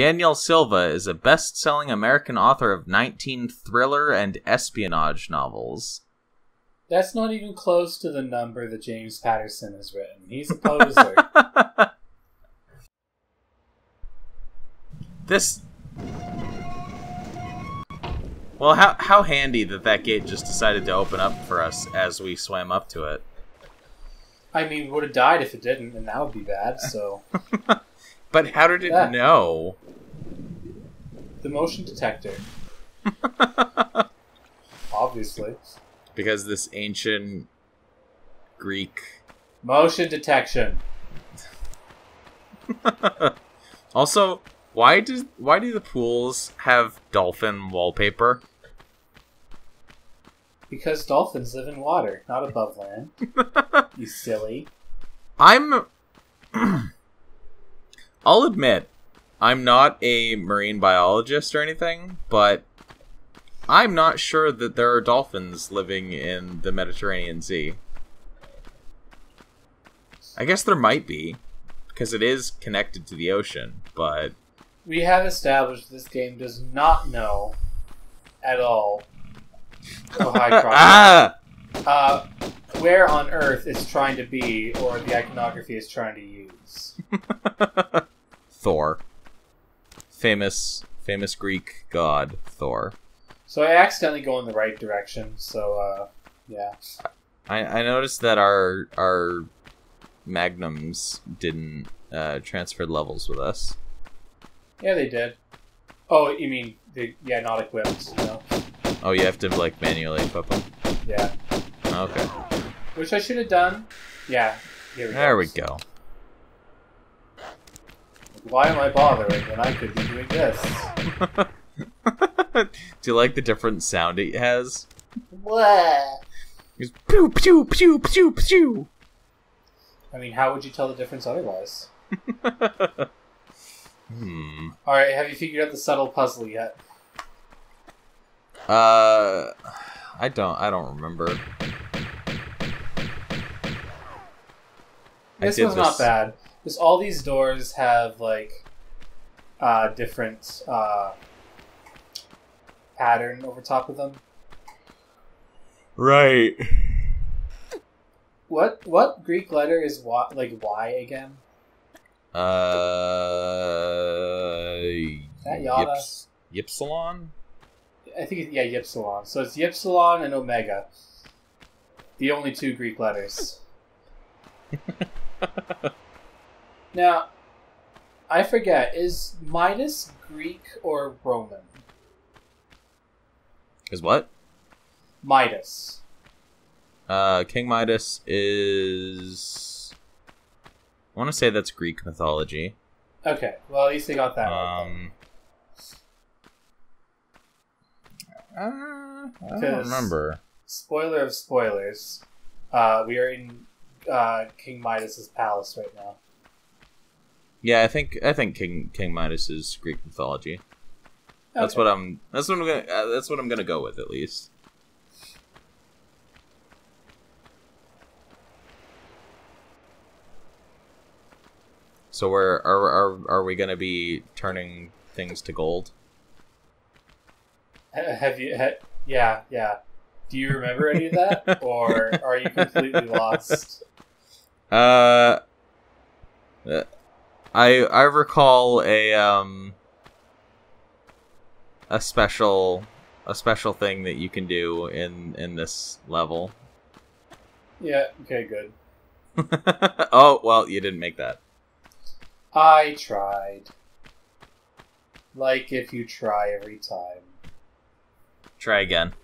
Daniel Silva is a best-selling American author of 19 thriller and espionage novels. That's not even close to the number that James Patterson has written. He's a poser. This... Well, how handy that gate just decided to open up for us as we swam up to it. I mean, we would have died if it didn't, and that would be bad, so... But how did it know? The motion detector. Obviously. Because this ancient Greek... Motion detection. Also, why do the pools have dolphin wallpaper? Because dolphins live in water, not above land. You silly. I'll admit, I'm not a marine biologist or anything, but I'm not sure that there are dolphins living in the Mediterranean Sea. I guess there might be, because it is connected to the ocean, but... We have established this game does not know at all where on Earth it's trying to be, or the iconography is trying to use. Thor. Famous Greek god, Thor. So I accidentally go in the right direction, so, yeah. I noticed that our magnums didn't transfer levels with us. Yeah, they did. Oh, you mean, not equipped, you know? Oh, you have to, like, manually equip them? Yeah. Okay. Which I should have done. Yeah, there we go. Why am I bothering when I could be doing this? Do you like the different sound it has? What? It's pew pew pew pew pew. I mean, how would you tell the difference otherwise? Alright, have you figured out the subtle puzzle yet? I don't remember. This one's not bad. Because all these doors have, like, different, pattern over top of them. Right. What Greek letter is Y again? That yada? Ypsilon? I think it's, Ypsilon. So it's Ypsilon and Omega. The only two Greek letters. Now, I forget, is Midas Greek or Roman? Is what? Midas. King Midas is... I want to say that's Greek mythology. Okay, well at least they got that right. I don't remember. Spoiler of spoilers. We are in King Midas's palace right now. Yeah, I think King Midas is Greek mythology. Okay. That's what I'm gonna go with, at least. So are we gonna be turning things to gold? Yeah. Do you remember any of that, or are you completely lost? I recall a special thing that you can do in this level. Yeah. Okay. Good. Oh well, you didn't make that. I tried. Like if you try every time. Try again.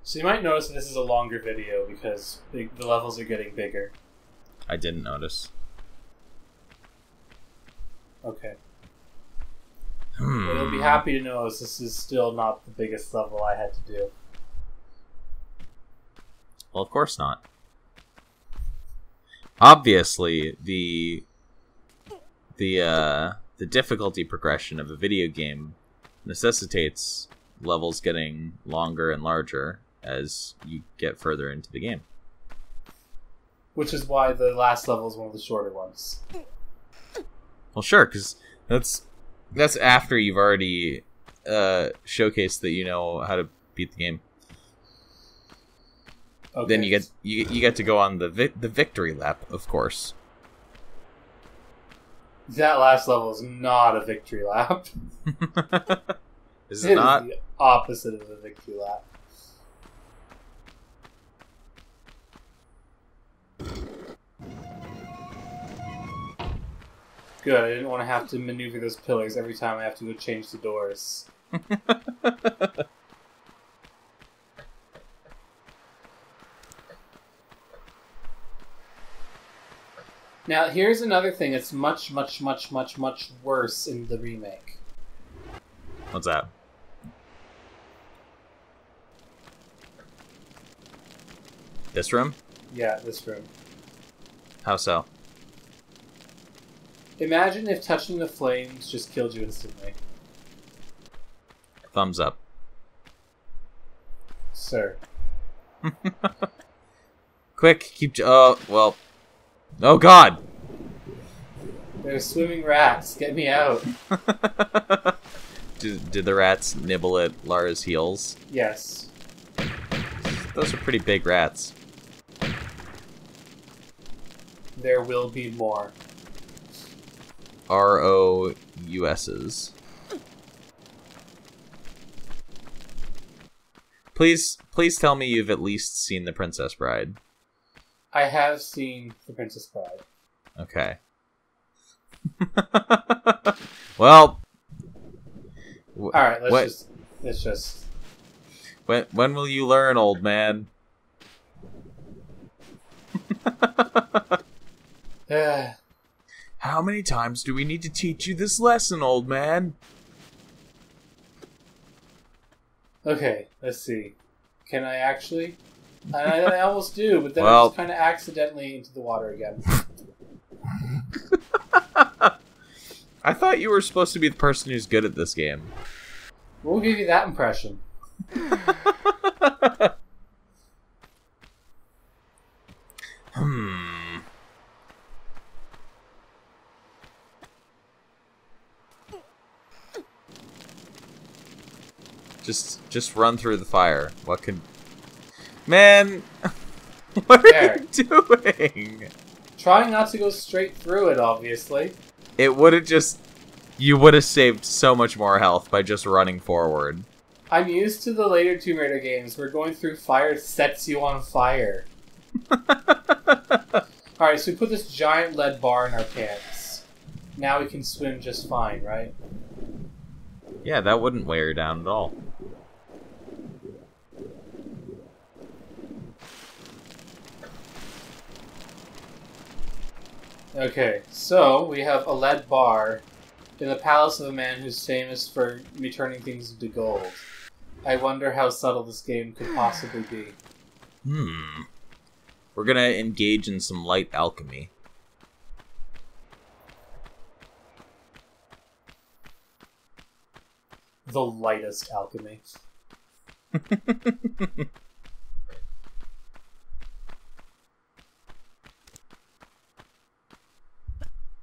So you might notice that this is a longer video because the levels are getting bigger. I didn't notice. Okay. Well, you'll be happy to know this is still not the biggest level I had to do. Well, of course not. Obviously, the difficulty progression of a video game necessitates levels getting longer and larger as you get further into the game. Which is why the last level is one of the shorter ones. Well, sure, because that's after you've already showcased that you know how to beat the game. Okay. Then you get to go on the victory lap, of course. That last level is not a victory lap. Is it not? Is the opposite of a victory lap. Good, I didn't want to have to maneuver those pillars every time I have to go change the doors. Now, here's another thing that's much, much, much, much, much worse in the remake. What's that? This room? Yeah, this room. How so? Imagine if touching the flames just killed you instantly. Thumbs up. Sir. Quick, keep... well... Oh, God! There's swimming rats. Get me out. Did the rats nibble at Lara's heels? Yes. Those are pretty big rats. There will be more. ROUS's. Please tell me you've at least seen The Princess Bride. I have seen The Princess Bride. Okay. Well. Alright, let's just... When will you learn, old man? How many times do we need to teach you this lesson, old man? Okay, let's see. Can I actually? I almost do, but then I just kind of accidentally into the water again. I thought you were supposed to be the person who's good at this game. We'll give you that impression. Just run through the fire. What can... Man! What are you doing? Trying not to go straight through it, obviously. It would have just... You would have saved so much more health by just running forward. I'm used to the later Tomb Raider games where going through fire sets you on fire. Alright, so we put this giant lead bar in our pants. Now we can swim just fine, right? Yeah, that wouldn't weigh her down at all. Okay, so we have a lead bar in the palace of a man who's famous for returning things into gold. I wonder how subtle this game could possibly be. We're gonna engage in some light alchemy. The lightest alchemy.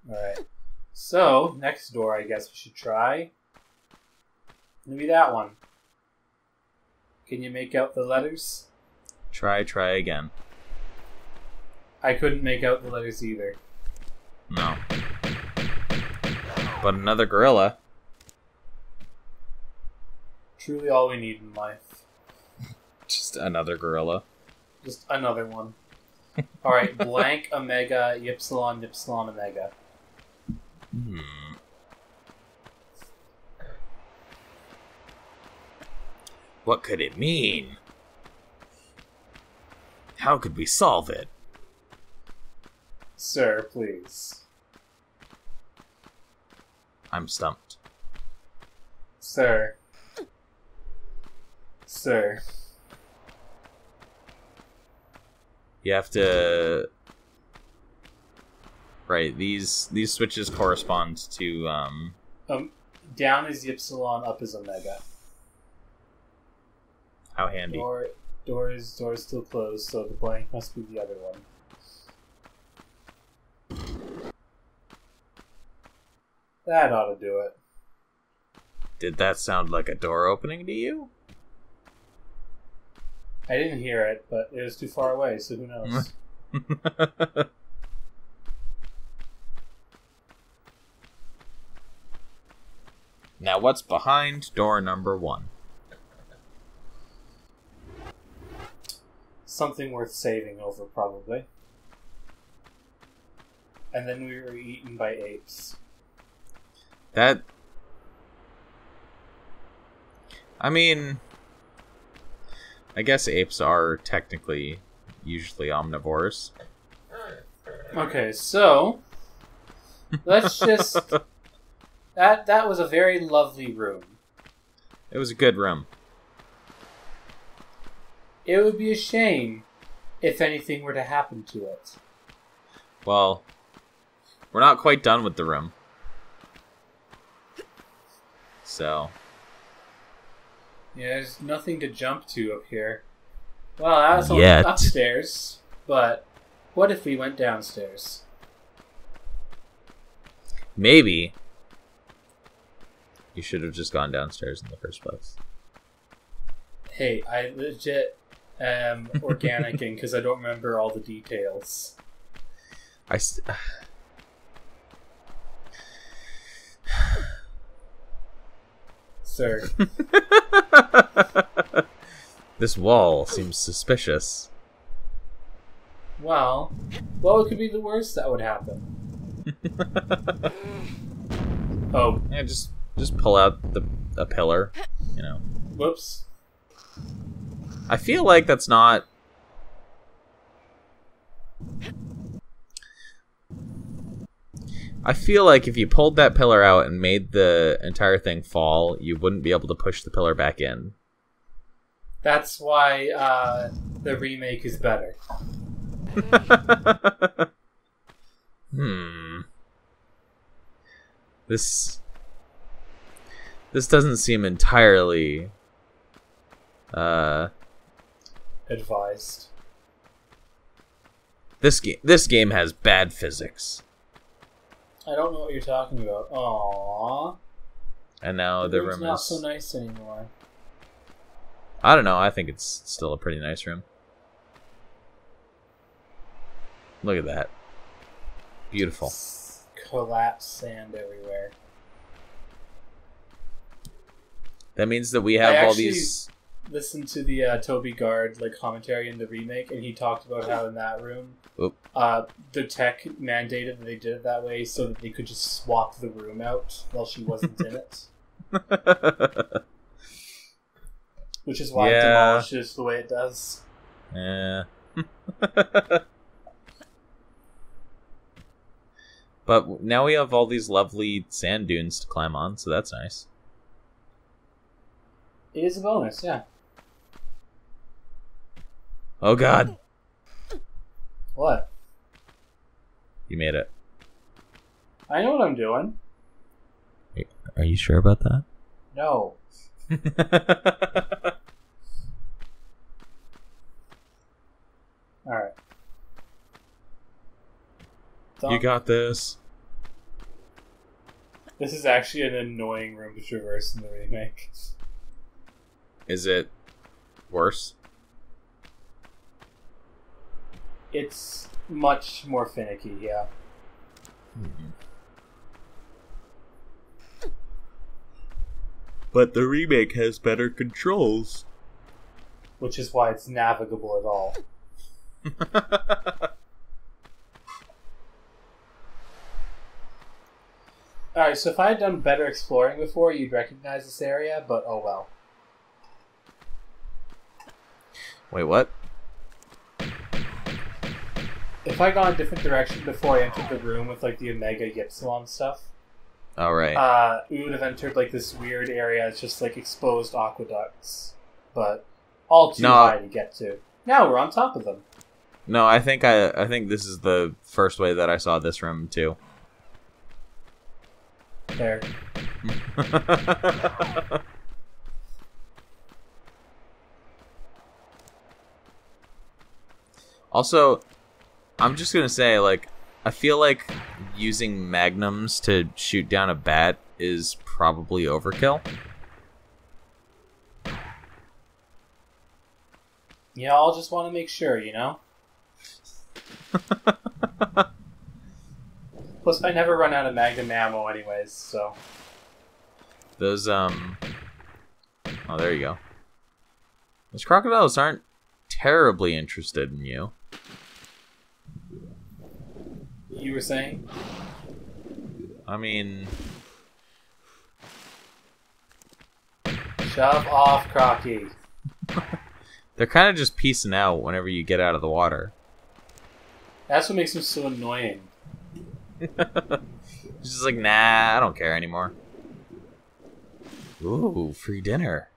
Alright. So, next door I guess we should try. Maybe that one. Can you make out the letters? Try again. I couldn't make out the letters either. No. But another gorilla. Truly all we need in life. Just another gorilla. Just another one. Alright, blank, omega, ypsilon, ypsilon, omega. What could it mean? How could we solve it? Sir, please. I'm stumped. Sir. Sir. You have to... Right, these switches correspond to, down is ypsilon, up is omega. How handy. Door is still closed, so the blank must be the other one. That ought to do it. Did that sound like a door opening to you? I didn't hear it, but it was too far away, so who knows? Now, what's behind door number 1? Something worth saving over, probably. And then we were eaten by apes. That... I mean... I guess apes are technically usually omnivores. Okay, so... let's just... That was a very lovely room. It was a good room. It would be a shame if anything were to happen to it. Well, we're not quite done with the room. So... yeah, there's nothing to jump to up here. Well, that was Yet. upstairs, but what if we went downstairs? Maybe you should have just gone downstairs in the first place. Hey, I legit am organicing because I don't remember all the details. Sir. This wall seems suspicious. Well, what could be the worst that would happen? Oh. Yeah, just pull out a pillar, you know. Whoops. I feel like that's not... I feel like if you pulled that pillar out and made the entire thing fall, you wouldn't be able to push the pillar back in. That's why the remake is better. This doesn't seem entirely advised. This game has bad physics. I don't know what you're talking about. Aww. And now the room not is so nice anymore. I don't know, I think it's still a pretty nice room. Look at that. Beautiful. Collapsed sand everywhere. That means that we have all these... Listened to the Toby Gard commentary in the remake, and he talked about how in that room, the tech mandated that they did it that way so that they could just swap the room out while she wasn't in it. Which is why it demolishes the way it does. Yeah. But now we have all these lovely sand dunes to climb on, so that's nice. It is a bonus, yeah. Oh god. What? You made it. I know what I'm doing. Are you sure about that? No. Alright. You got this. This is actually an annoying room to traverse in the remake. Is it worse? It's much more finicky, yeah. Mm-hmm. But the remake has better controls. Which is why it's navigable at all. Alright, so if I had done better exploring before, you'd recognize this area, but oh well. Wait, what? If I gone a different direction before I entered the room with the Omega Ypsilon stuff, Oh, right. We would have entered this weird area. It's just exposed aqueducts, but all too high to get to. Now we're on top of them. No, I think this is the first way that I saw this room too. There. Also, I'm just gonna say, I feel like using magnums to shoot down a bat is probably overkill. Yeah, I'll just want to make sure, you know? Plus, I never run out of magnum ammo anyways, so... Those, Oh, there you go. Those crocodiles aren't terribly interested in you. You were saying? I mean... Shove off, Crocky. They're kind of just peacing out whenever you get out of the water. That's what makes them so annoying. It's just like, nah, I don't care anymore. Ooh, free dinner.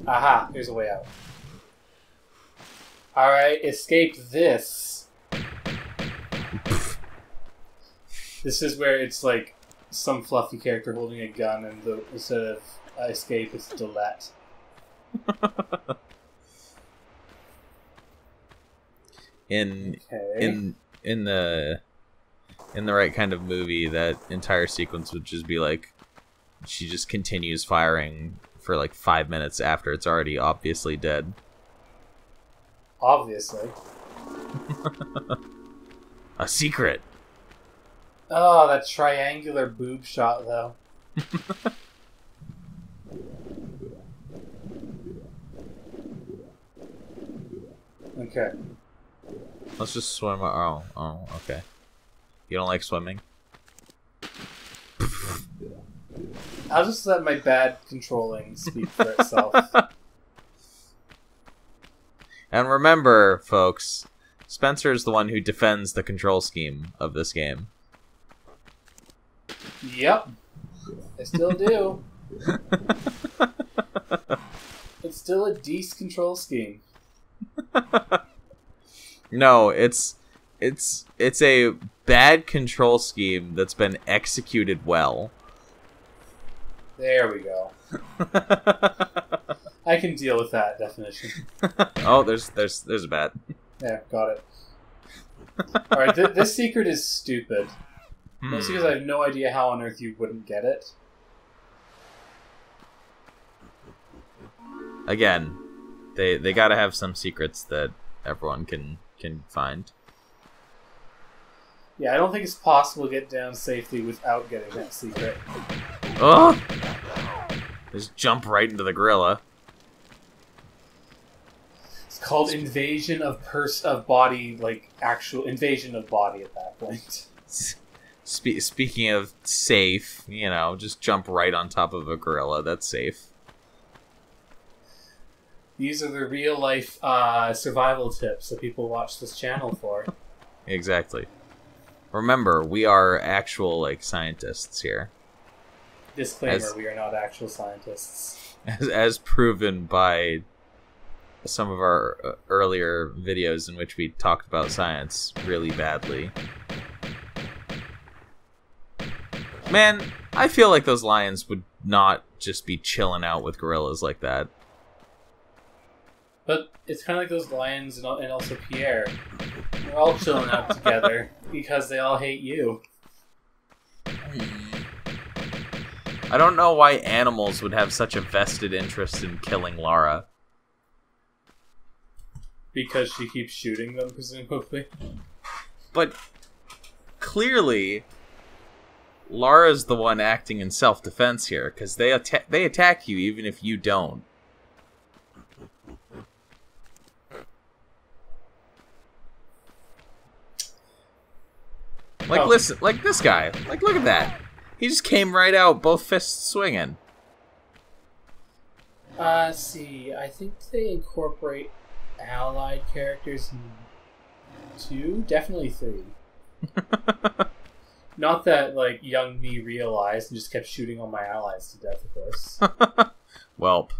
Aha, here's a way out. Alright, escape this. This is where it's like some fluffy character holding a gun and instead of escape, it's delete. In the right kind of movie, that entire sequence would just be like, she just continues firing for like 5 minutes after it's already obviously dead. Obviously. A secret. Oh, that triangular boob shot, though. Okay. Let's just swim. Oh, okay. You don't like swimming? I'll just let my bad controlling speak for itself. And remember, folks, Spencer is the one who defends the control scheme of this game. Yep. I still do. It's still a decent control scheme. No, it's a bad control scheme that's been executed well. There we go. I can deal with that definition. Oh, there's a bat. There, got it. Alright, this secret is stupid. Mostly because I have no idea how on earth you wouldn't get it. Again, they gotta have some secrets that everyone can find. Yeah, I don't think it's possible to get down safely without getting that secret. Oh! Just jump right into the gorilla. It's called invasion of body, like actual invasion of body at that point. Speaking of safe, you know, just jump right on top of a gorilla. That's safe. These are the real life survival tips that people watch this channel for. Exactly. Remember, we are actual like scientists here. Disclaimer: we are not actual scientists. As proven by some of our earlier videos in which we talked about science really badly. Man, I feel like those lions would not just be chilling out with gorillas like that. But it's kind of like those lions and also Pierre. We're all chilling out together because they all hate you. I don't know why animals would have such a vested interest in killing Lara. Because she keeps shooting them, presumably. But clearly, Lara's the one acting in self-defense here, because they attack you even if you don't. Like, listen, like this guy. Like, look at that. He just came right out, both fists swinging. See, I think they incorporate allied characters in 2, definitely 3. Not that, like, young me realized and just kept shooting all my allies to death, of course. Welp.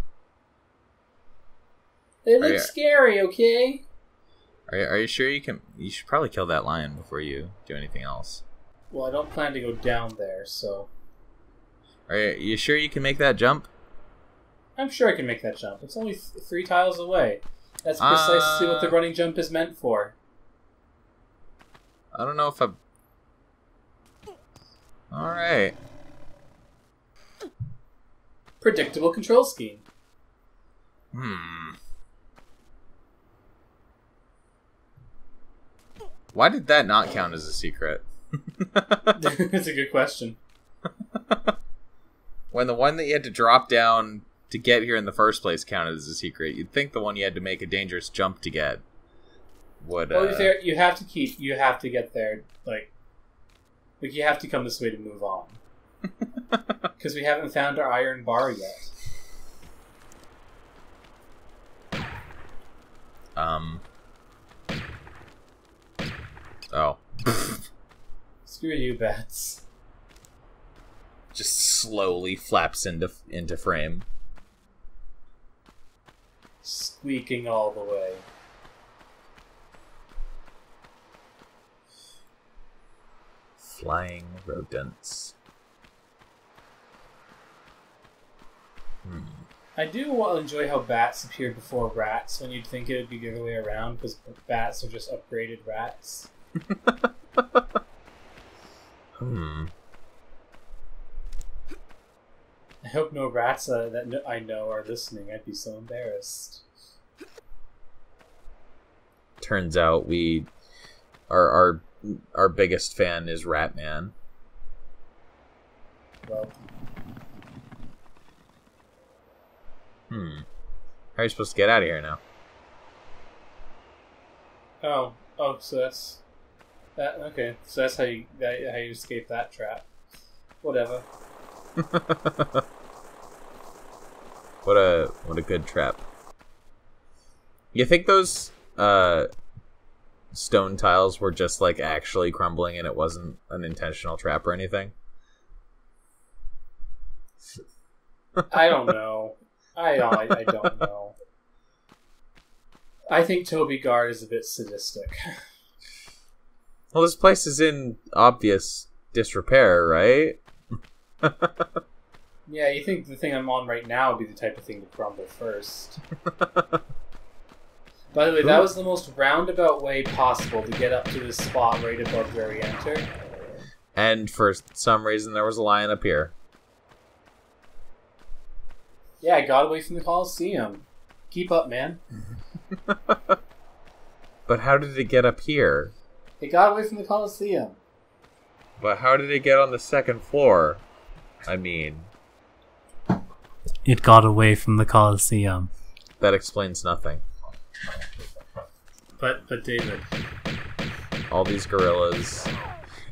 They look scary, okay? Are you sure you can... You should probably kill that lion before you do anything else. Well, I don't plan to go down there, so... Are you sure you can make that jump? I'm sure I can make that jump. It's only 3 tiles away. That's precisely what the running jump is meant for. I don't know if I'm... Alright. Predictable control scheme. Why did that not count as a secret? That's a good question. When the one that you had to drop down to get here in the first place counted as a secret, you'd think the one you had to make a dangerous jump to get would... Well, you have to get there, like you have to come this way to move on. Because we haven't found our iron bar yet. Oh. Screw you, bats. Just slowly flaps into frame. Squeaking all the way. Flying rodents. I do enjoy how bats appeared before rats when you'd think it would be the other way around, because bats are just upgraded rats. I hope no rats that I know are listening. I'd be so embarrassed. Turns out our biggest fan is Ratman. Well, how are you supposed to get out of here now? Oh, so that's that. Okay, so that's how you escape that trap. Whatever. What a good trap. You think those stone tiles were just like actually crumbling and it wasn't an intentional trap or anything? I don't know. I don't know. I think Toby Gard is a bit sadistic. Well, this place is in obvious disrepair, right? Yeah, you think the thing I'm on right now would be the type of thing to crumble first. By the way, that was the most roundabout way possible to get up to this spot right above where we enter. And for some reason, there was a lion up here. Yeah, I got away from the Coliseum. Keep up, man. But how did it get up here? It got away from the Coliseum. But how did it get on the second floor? I mean... It got away from the Coliseum. That explains nothing. But David... All these gorillas...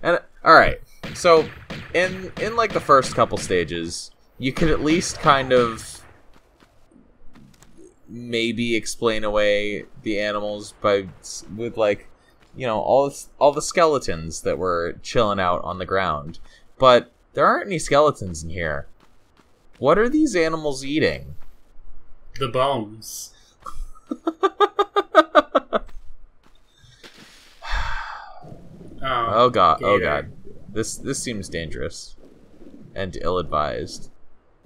And, alright, so, in like the first couple stages, you could at least kind of maybe explain away the animals with like, you know, all the skeletons that were chilling out on the ground. But there aren't any skeletons in here. What are these animals eating? The bones. Oh god, Gator. Oh god. This seems dangerous. And ill-advised.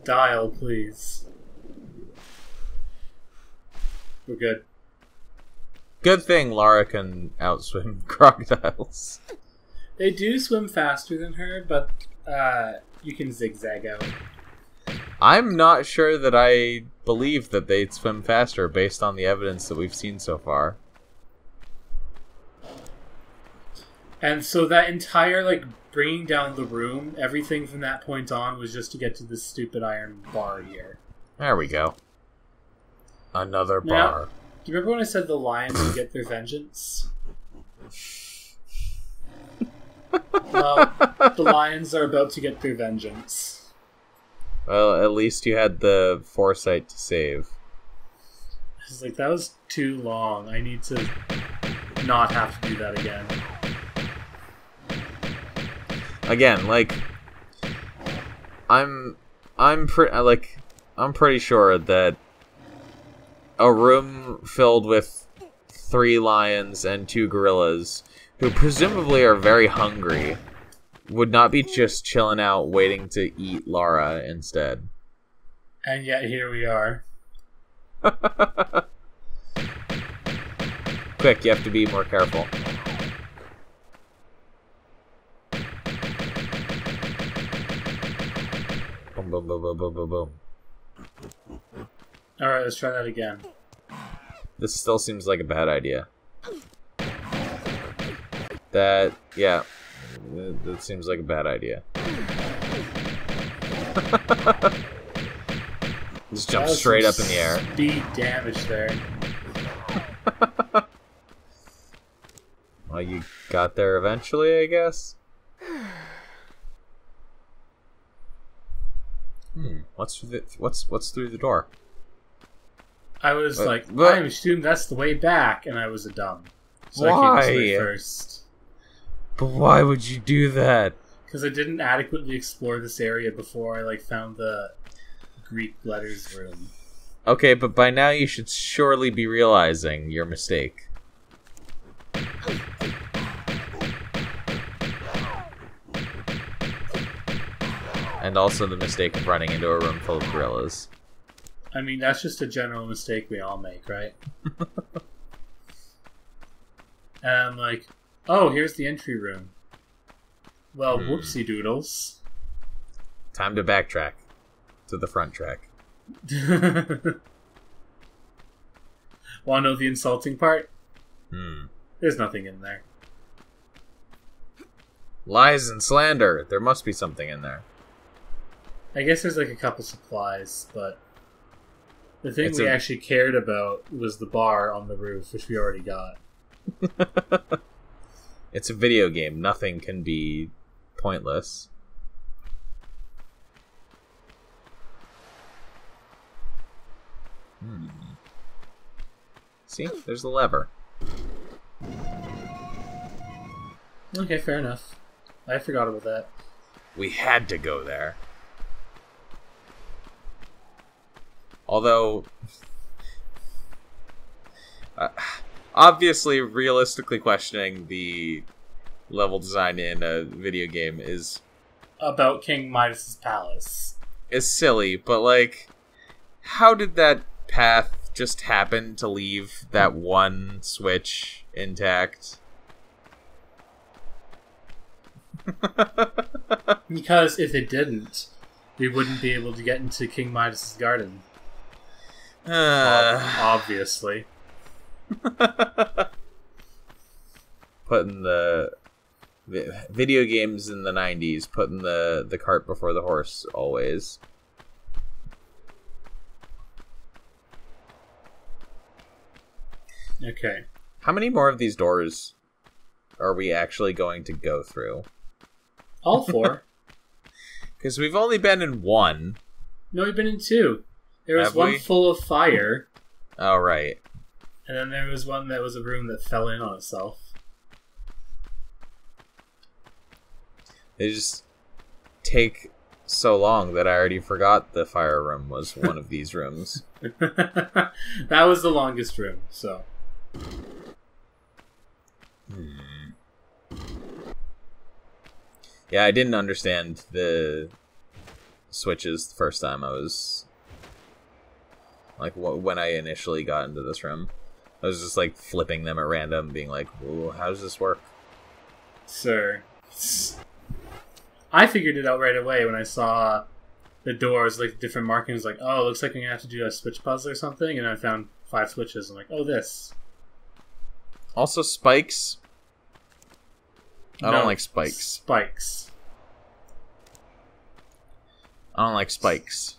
Dial, please. We're good. Good thing Lara can outswim crocodiles. They do swim faster than her, but you can zigzag out. I'm not sure that I believe that they'd swim faster based on the evidence that we've seen so far. And so that entire, like, bringing down the room, everything from that point on was just to get to this stupid iron bar here. There we go. Another bar. Now, do you remember when I said the lions would get their vengeance? Well, the lions are about to get their vengeance. Well, at least you had the foresight to save. It's like, that was too long. I need to not have to do that again. Again, like, I'm pretty sure that a room filled with 3 lions and 2 gorillas, who presumably are very hungry, would not be just chilling out waiting to eat Lara instead. And yet here we are. Quick, you have to be more careful. boom, boom, boom, boom, boom, boom. Alright, let's try that again. This still seems like a bad idea. That seems like a bad idea. Just jump straight up in the air. Speed damage there. Well, you got there eventually, I guess. What's through the door? I was I assumed that's the way back, and I was a dumb. So why? I came this way first. But why would you do that? Because I didn't adequately explore this area before I found the Greek letters room. Okay, but by now you should surely be realizing your mistake. And also the mistake of running into a room full of gorillas. I mean, that's just a general mistake we all make, right? And I'm like, oh, here's the entry room. Well, whoopsie doodles. Time to backtrack to the front track. Want to know the insulting part? Hmm. There's nothing in there. Lies and slander. There must be something in there. I guess there's like a couple supplies, but the thing we actually cared about was the bar on the roof, which we already got. It's a video game. Nothing can be pointless. See? There's the lever. Okay, fair enough. I forgot about that. We had to go there. Although, obviously, realistically questioning the level design in a video game is... About King Midas' palace. Is silly, but like, how did that path just happen to leave that one switch intact? Because if it didn't, we wouldn't be able to get into King Midas' garden. Obviously. Putting the video games in the 90s, putting the cart before the horse, always. Okay. How many more of these doors are we actually going to go through? All 4. Because we've only been in 1. No, we've been in 2. There was one full of fire. Oh, right. And then there was one that was a room that fell in on itself. They just take so long that I already forgot the fire room was one of these rooms. That was the longest room, so... Yeah, I didn't understand the switches the first time I was... Like, when I initially got into this room. I was just, like, flipping them at random, being like, ooh, how does this work? Sir. I figured it out right away when I saw the doors, like, different markings, like, oh, it looks like I'm going to have to do a switch puzzle or something, and I found 5 switches. I'm like, oh, this. Also, spikes. I don't like spikes. Spikes. I don't like spikes.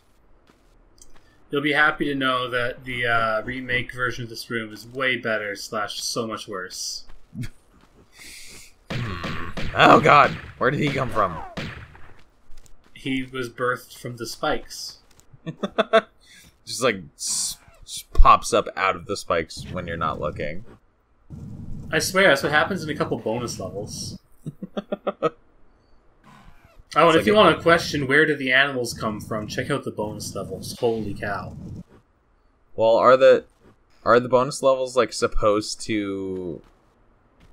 You'll be happy to know that the remake version of this room is way better / so much worse. Oh god, where did he come from? He was birthed from the spikes. Just like pops up out of the spikes when you're not looking. I swear, that's what happens in a couple bonus levels. Oh, and if you want to question where do the animals come from, check out the bonus levels. Holy cow. Well, are the bonus levels like supposed to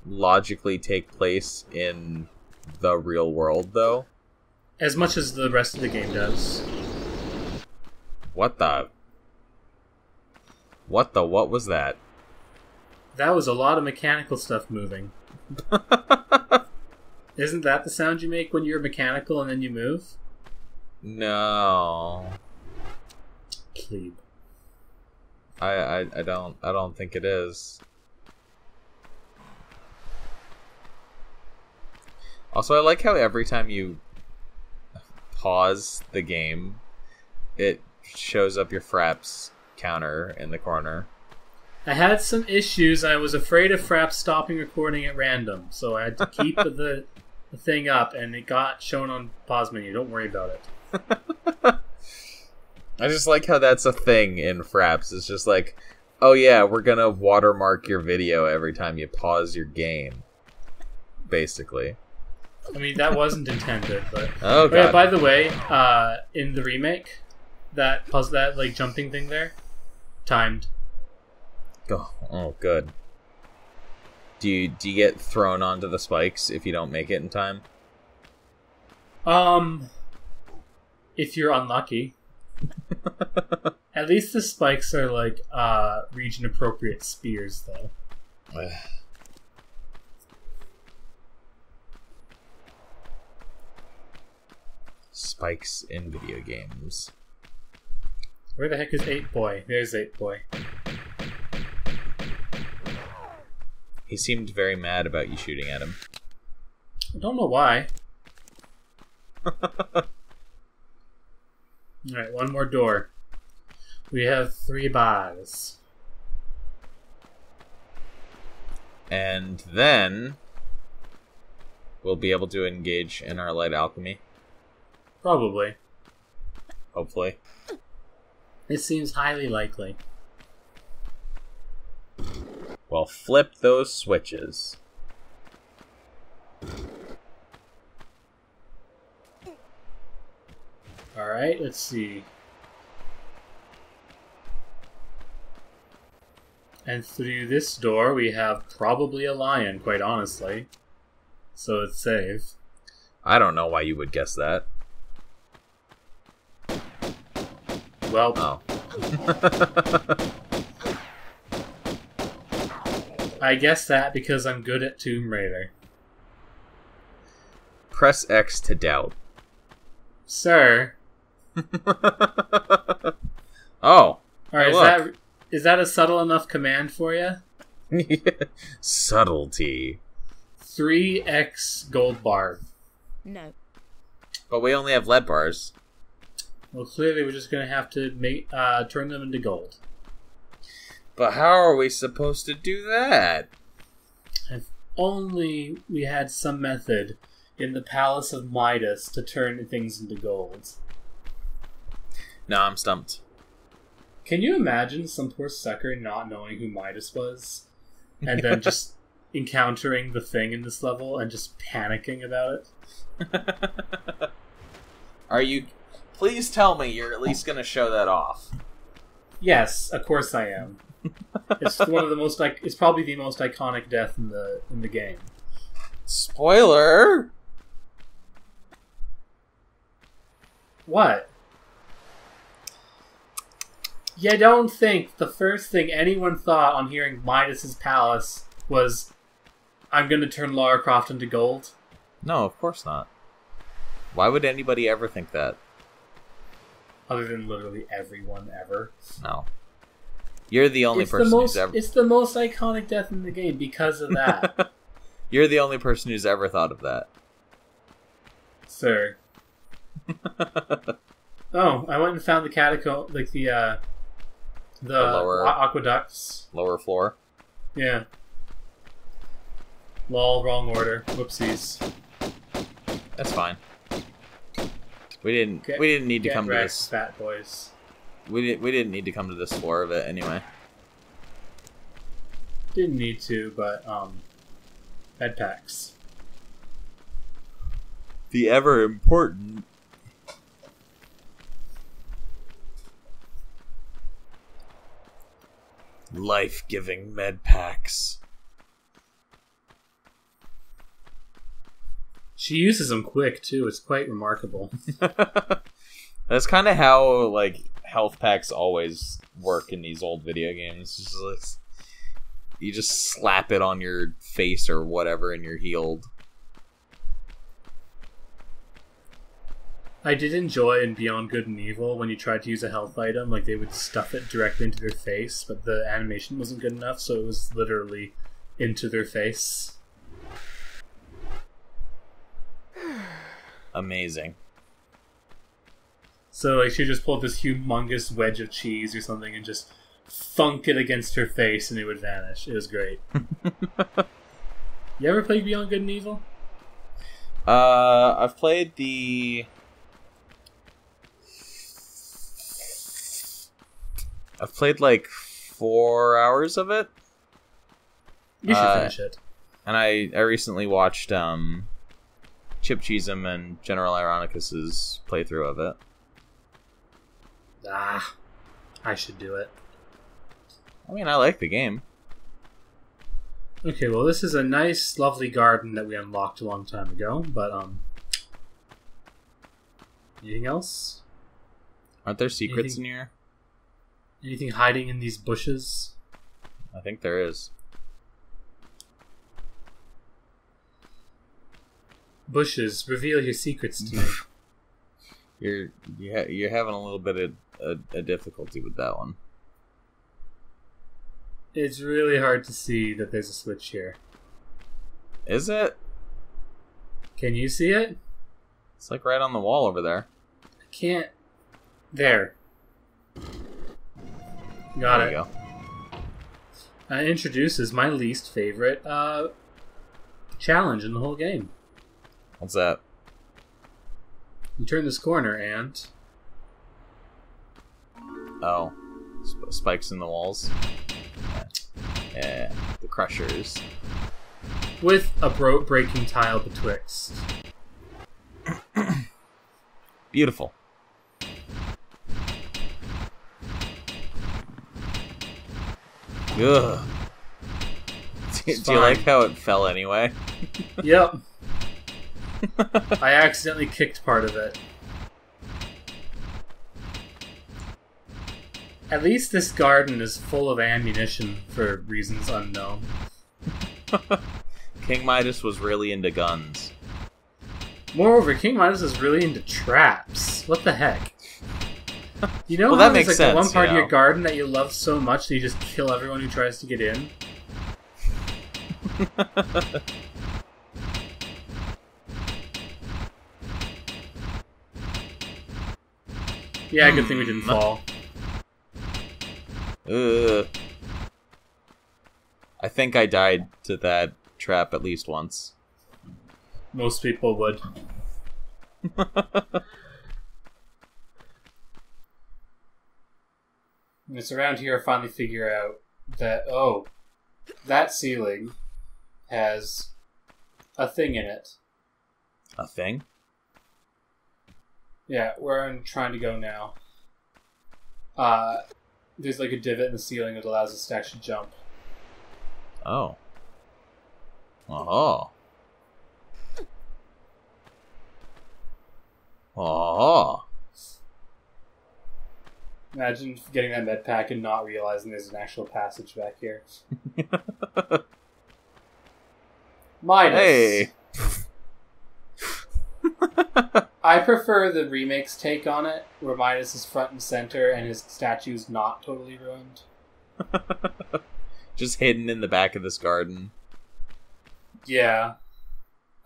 logically take place in the real world though? As much as the rest of the game does. What was that? That was a lot of mechanical stuff moving. Isn't that the sound you make when you're mechanical and then you move? No. Plebe. I don't think it is. Also, I like how every time you pause the game, it shows up your fraps counter in the corner. I had some issues. I was afraid of fraps stopping recording at random, so I had to keep the thing up, and it got shown on pause menu. Don't worry about it. I just like how that's a thing in fraps. It's just like, oh yeah, we're gonna watermark your video every time you pause your game. Basically. I mean, that wasn't intended, but... Oh, God. Yeah, by the way, in the remake, that like, jumping thing there, timed. Oh, good. Do you get thrown onto the spikes if you don't make it in time? If you're unlucky. At least the spikes are, like, region-appropriate spears, though. Spikes in video games. Where the heck is 8-Boy? There's 8-Boy. He seemed very mad about you shooting at him. I don't know why. Alright, one more door. We have 3 bars. And then we'll be able to engage in our light alchemy. Probably. Hopefully. It seems highly likely. Well, flip those switches. Alright, let's see. And through this door we have probably a lion, quite honestly. So it's safe. I don't know why you would guess that. Well, Oh. I guess that because I'm good at Tomb Raider. Press X to doubt. Sir. Oh. Alright, is that a subtle enough command for you? Subtlety. 3x gold bar. No. But we only have lead bars. Well, clearly we're just going to have to turn them into gold. But how are we supposed to do that? If only we had some method in the Palace of Midas to turn things into gold. No, I'm stumped. Can you imagine some poor sucker not knowing who Midas was? And then just encountering the thing in this level and just panicking about it? Are you... Please tell me you're at least going to show that off. Yes, of course I am. It's one of the most it's probably the most iconic death in the game. Spoiler. What? You don't think the first thing anyone thought on hearing Midas's palace was, I'm going to turn Lara Croft into gold? No, of course not. Why would anybody ever think that? Other than literally everyone ever. No. You're the only person who's ever... It's the most iconic death in the game because of that. You're the only person who's ever thought of that. Sir. Oh, I went and found the catacomb, like the lower aqueducts. Lower floor? Yeah. Lol, wrong order. Whoopsies. That's fine. We didn't need to come to this. Fat boys. We didn't need to come to this floor of it anyway. Didn't need to, but bed packs. The ever important. Life-giving med packs. She uses them quick too. It's quite remarkable. That's kind of how like health packs always work in these old video games. Just like, you just slap it on your face or whatever, and you're healed. I did enjoy in Beyond Good and Evil when you tried to use a health item, like they would stuff it directly into their face, but the animation wasn't good enough, so it was literally into their face. Amazing. So like she just pulled this humongous wedge of cheese or something and just thunk it against her face and it would vanish. It was great. You ever played Beyond Good and Evil? I've played the... I've played like 4 hours of it. You should finish it. And I recently watched Chip Cheesem and General Ironicus's playthrough of it. I should do it. I mean, I like the game. Okay, well, this is a nice, lovely garden that we unlocked a long time ago, but, anything else? Aren't there secrets in here? Anything hiding in these bushes? I think there is. Bushes, reveal your secrets to me. You're having a little bit of a difficulty with that one. It's really hard to see that there's a switch here. Is it? Can you see it? It's like right on the wall over there. I can't. There. Got There it. you go. It introduces my least favorite challenge in the whole game. What's that? You turn this corner and... Oh. Spikes in the walls. Yeah. The crushers. with a breaking tile betwixt. Beautiful. Ugh. Do you like how it fell anyway? Yep. I accidentally kicked part of it. At least this garden is full of ammunition for reasons unknown. King Midas was really into guns. Moreover, King Midas is really into traps. What the heck? You know Well, how that there's makes like the one sense, part you of your know. garden that you love so much that you just kill everyone who tries to get in? Yeah, good thing we didn't fall. I think I died to that trap at least once. Most people would. And it's around here I finally figure out that, oh, that ceiling has a thing in it. A thing? Yeah, where I'm trying to go now. There's like a divot in the ceiling that allows us to actually jump. Oh. Oh. Oh. Imagine getting that med pack and not realizing there's an actual passage back here. Midas. Hey. I prefer the remake's take on it, where Midas is front and center and his statue's not totally ruined. Just hidden in the back of this garden. Yeah.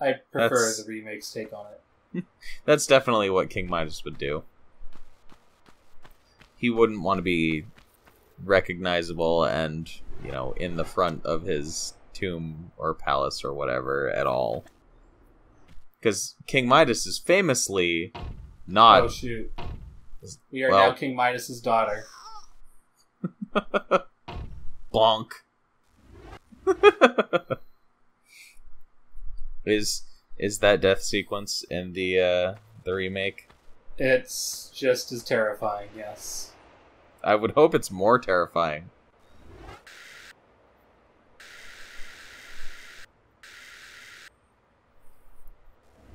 I prefer That's- the remake's take on it. That's definitely what King Midas would do. He wouldn't want to be recognizable and, you know, in the front of his tomb or palace or whatever at all. Because King Midas is famously not... Oh, shoot. We are well- now King Midas' daughter. Bonk. Is that death sequence in the remake? It's just as terrifying, yes. I would hope it's more terrifying.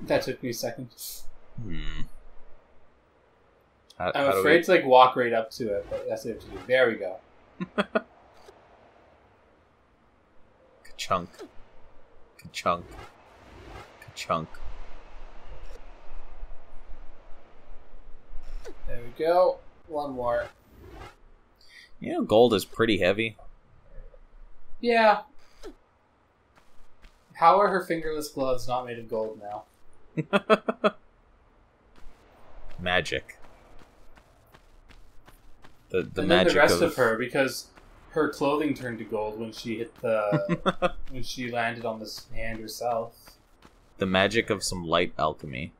That took me a second. How I'm do afraid to like walk right up to it, but that's what I have to do. There we go. Ka-chunk. Ka-chunk. Ka-chunk. There we go. One more. You know, gold is pretty heavy. Yeah. How are her fingerless gloves not made of gold now? Magic. The and magic then the rest of her, because her clothing turned to gold when she hit the when she landed on this hand herself. The magic of some light alchemy.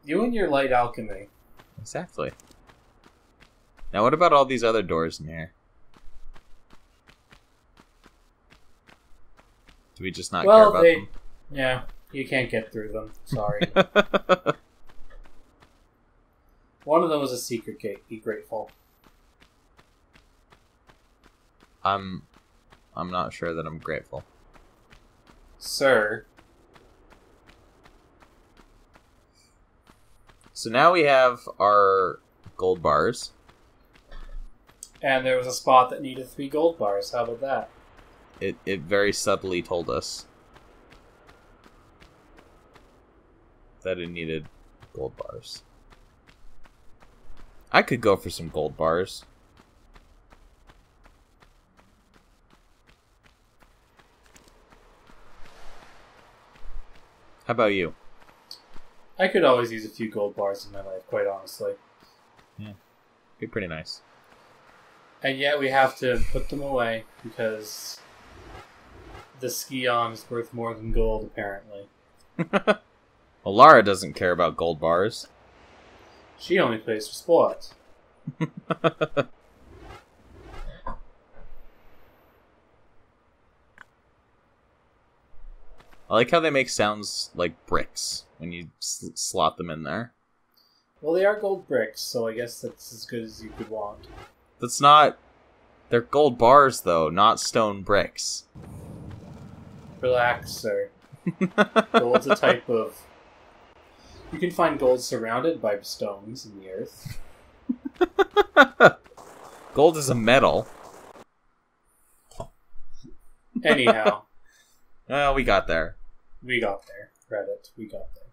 You and your light alchemy. Exactly. Now what about all these other doors in here? Do we just not care about them? Yeah, you can't get through them. Sorry. One of them was a secret gate. Be grateful. I'm not sure that I'm grateful. Sir. So now we have our gold bars. And there was a spot that needed 3 gold bars. How about that? It very subtly told us that it needed gold bars. I could go for some gold bars. How about you? I could always use a few gold bars in my life, quite honestly. Yeah, be pretty nice. And yet we have to put them away because the Skion is worth more than gold, apparently. Well, Lara doesn't care about gold bars. She only plays for sport. I like how they make sounds like bricks when you slot them in there. Well, they are gold bricks, so I guess that's as good as you could want. That's not... They're gold bars, though, not stone bricks. Relax, sir. Gold's a type of... You can find gold surrounded by stones in the earth. Gold is a metal. Anyhow. Well, we got there. We got there. Reddit, we got there.